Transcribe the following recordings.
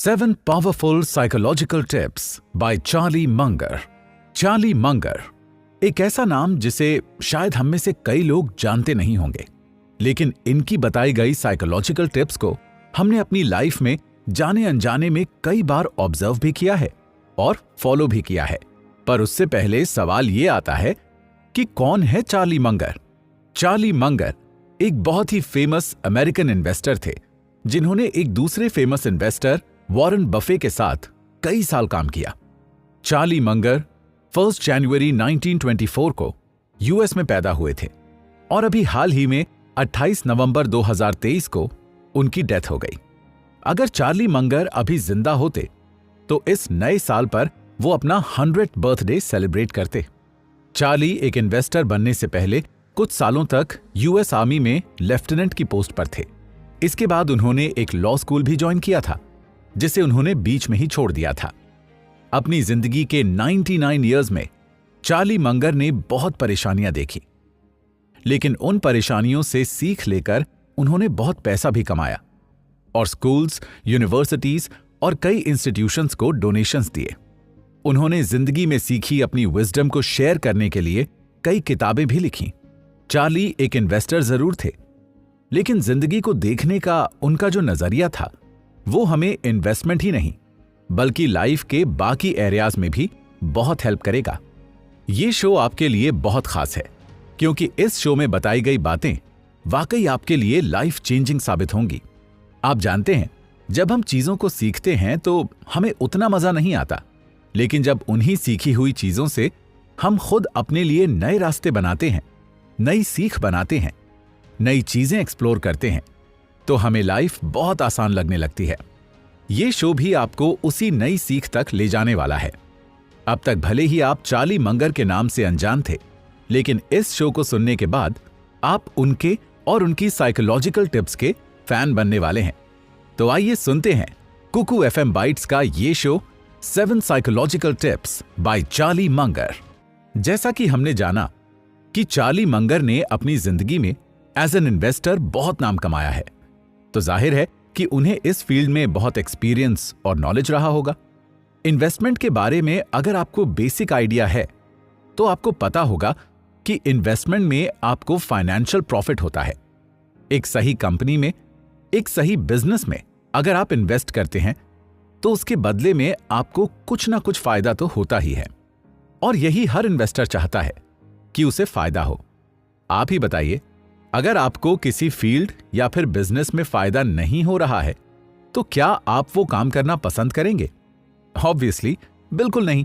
7 Powerful Psychological Tips by Charlie Munger. Charlie Munger एक ऐसा नाम जिसे शायद हम में से कई लोग जानते नहीं होंगे, लेकिन इनकी बताई गई साइकोलॉजिकल टिप्स को हमने अपनी लाइफ में जाने अनजाने में कई बार ऑब्जर्व भी किया है और फॉलो भी किया है। पर उससे पहले सवाल ये आता है कि कौन है चार्ली मंगर? चार्ली मंगर एक बहुत ही फेमस अमेरिकन इन्वेस्टर थे, जिन्होंने एक दूसरे फेमस इन्वेस्टर वॉरेन बफे के साथ कई साल काम किया। चार्ली मंगर 1 जनवरी 1924 को यूएस में पैदा हुए थे और अभी हाल ही में 28 नवंबर 2023 को उनकी डेथ हो गई। अगर चार्ली मंगर अभी जिंदा होते तो इस नए साल पर वो अपना 100th बर्थडे सेलिब्रेट करते। चार्ली एक इन्वेस्टर बनने से पहले कुछ सालों तक यूएस आर्मी में लेफ्टिनेंट की पोस्ट पर थे। इसके बाद उन्होंने एक लॉ स्कूल भी ज्वाइन किया था, जिसे उन्होंने बीच में ही छोड़ दिया था। अपनी जिंदगी के 99 इयर्स में चार्ली मंगर ने बहुत परेशानियां देखी, लेकिन उन परेशानियों से सीख लेकर उन्होंने बहुत पैसा भी कमाया और स्कूल्स, यूनिवर्सिटीज और कई इंस्टीट्यूशंस को डोनेशंस दिए। उन्होंने जिंदगी में सीखी अपनी विजडम को शेयर करने के लिए कई किताबें भी लिखी। चार्ली एक इन्वेस्टर जरूर थे, लेकिन जिंदगी को देखने का उनका जो नजरिया था वो हमें इन्वेस्टमेंट ही नहीं बल्कि लाइफ के बाकी एरियाज में भी बहुत हेल्प करेगा। ये शो आपके लिए बहुत खास है, क्योंकि इस शो में बताई गई बातें वाकई आपके लिए लाइफ चेंजिंग साबित होंगी। आप जानते हैं, जब हम चीजों को सीखते हैं तो हमें उतना मजा नहीं आता, लेकिन जब उन्हीं सीखी हुई चीजों से हम खुद अपने लिए नए रास्ते बनाते हैं, नई सीख बनाते हैं, नई चीजें एक्सप्लोर करते हैं, तो हमें लाइफ बहुत आसान लगने लगती है। ये शो भी आपको उसी नई सीख तक ले जाने वाला है। अब तक भले ही आप चार्ली मंगर के नाम से अनजान थे, लेकिन इस शो को सुनने के बाद आप उनके और उनकी साइकोलॉजिकल टिप्स के फैन बनने वाले हैं। तो आइए सुनते हैं कुकू एफएम बाइट्स का ये show 7 psychological tips by Charlie Munger. जैसा कि हमने जाना कि चार्ली मंगर ने अपनी जिंदगी में एज एन इन्वेस्टर बहुत नाम कमाया है, तो जाहिर है कि उन्हें इस फील्ड में बहुत एक्सपीरियंस और नॉलेज रहा होगा। इन्वेस्टमेंट के बारे में अगर आपको बेसिक आइडिया है तो आपको पता होगा कि इन्वेस्टमेंट में आपको फाइनेंशियल प्रॉफिट होता है। एक सही कंपनी में, एक सही बिजनेस में अगर आप इन्वेस्ट करते हैं तो उसके बदले में आपको कुछ ना कुछ फायदा तो होता ही है, और यही हर इन्वेस्टर चाहता है कि उसे फायदा हो। आप ही बताइए, अगर आपको किसी फील्ड या फिर बिजनेस में फायदा नहीं हो रहा है तो क्या आप वो काम करना पसंद करेंगे? ऑब्वियसली बिल्कुल नहीं।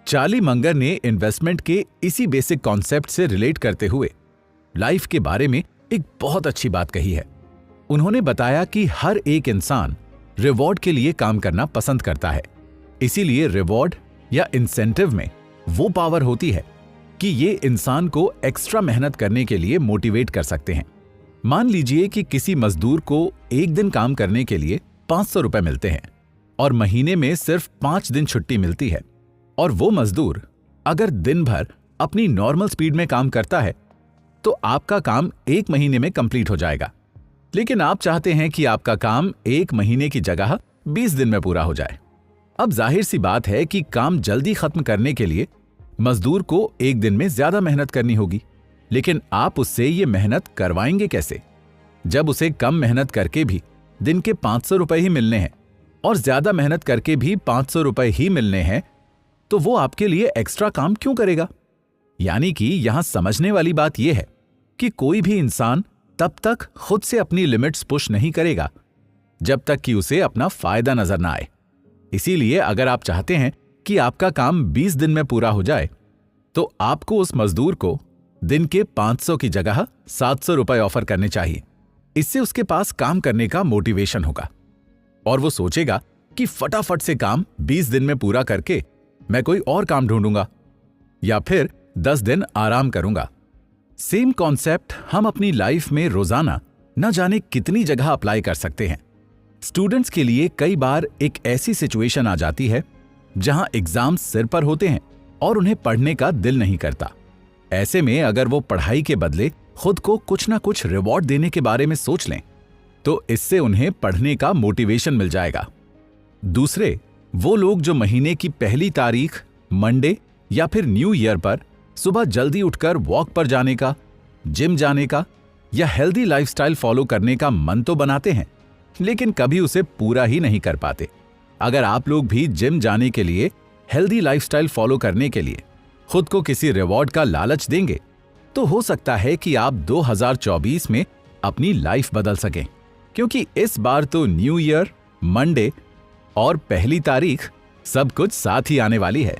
चार्ली मंगर ने इन्वेस्टमेंट के इसी बेसिक कॉन्सेप्ट से रिलेट करते हुए लाइफ के बारे में एक बहुत अच्छी बात कही है। उन्होंने बताया कि हर एक इंसान रिवॉर्ड के लिए काम करना पसंद करता है, इसीलिए रिवॉर्ड या इंसेंटिव में वो पावर होती है कि ये इंसान को एक्स्ट्रा मेहनत करने के लिए मोटिवेट कर सकते हैं। मान लीजिए कि किसी मजदूर को एक दिन काम करने के लिए 500 रुपए मिलते हैं और महीने में सिर्फ 5 दिन छुट्टी मिलती है, और वो मजदूर अगर दिन भर अपनी नॉर्मल स्पीड में काम करता है तो आपका काम 1 महीने में कंप्लीट हो जाएगा। लेकिन आप चाहते हैं कि आपका काम 1 महीने की जगह 20 दिन में पूरा हो जाए। अब जाहिर सी बात है कि काम जल्दी खत्म करने के लिए मजदूर को 1 दिन में ज्यादा मेहनत करनी होगी, लेकिन आप उससे ये मेहनत करवाएंगे कैसे? जब उसे कम मेहनत करके भी दिन के 500 रुपए ही मिलने हैं और ज्यादा मेहनत करके भी 500 रुपए ही मिलने हैं, तो वो आपके लिए एक्स्ट्रा काम क्यों करेगा? यानी कि यहां समझने वाली बात यह है कि कोई भी इंसान तब तक खुद से अपनी लिमिट्स पुश नहीं करेगा जब तक कि उसे अपना फायदा नजर ना आए। इसीलिए अगर आप चाहते हैं कि आपका काम 20 दिन में पूरा हो जाए तो आपको उस मजदूर को दिन के 500 की जगह 700 रुपए ऑफर करने चाहिए। इससे उसके पास काम करने का मोटिवेशन होगा और वो सोचेगा कि फटाफट से काम 20 दिन में पूरा करके मैं कोई और काम ढूंढूंगा या फिर 10 दिन आराम करूंगा। सेम कॉन्सेप्ट हम अपनी लाइफ में रोजाना न जाने कितनी जगह अप्लाई कर सकते हैं। स्टूडेंट्स के लिए कई बार एक ऐसी सिचुएशन आ जाती है जहां एग्जाम सिर पर होते हैं और उन्हें पढ़ने का दिल नहीं करता। ऐसे में अगर वो पढ़ाई के बदले खुद को कुछ ना कुछ रिवॉर्ड देने के बारे में सोच लें तो इससे उन्हें पढ़ने का मोटिवेशन मिल जाएगा। दूसरे वो लोग जो महीने की पहली तारीख मंडे या फिर न्यू ईयर पर सुबह जल्दी उठकर वॉक पर जाने का, जिम जाने का या हेल्दी लाइफस्टाइल फॉलो करने का मन तो बनाते हैं, लेकिन कभी उसे पूरा ही नहीं कर पाते। अगर आप लोग भी जिम जाने के लिए, हेल्दी लाइफस्टाइल फॉलो करने के लिए खुद को किसी रिवॉर्ड का लालच देंगे तो हो सकता है कि आप 2024 में अपनी लाइफ बदल सकें, क्योंकि इस बार तो न्यू ईयर, मंडे और पहली तारीख सब कुछ साथ ही आने वाली है।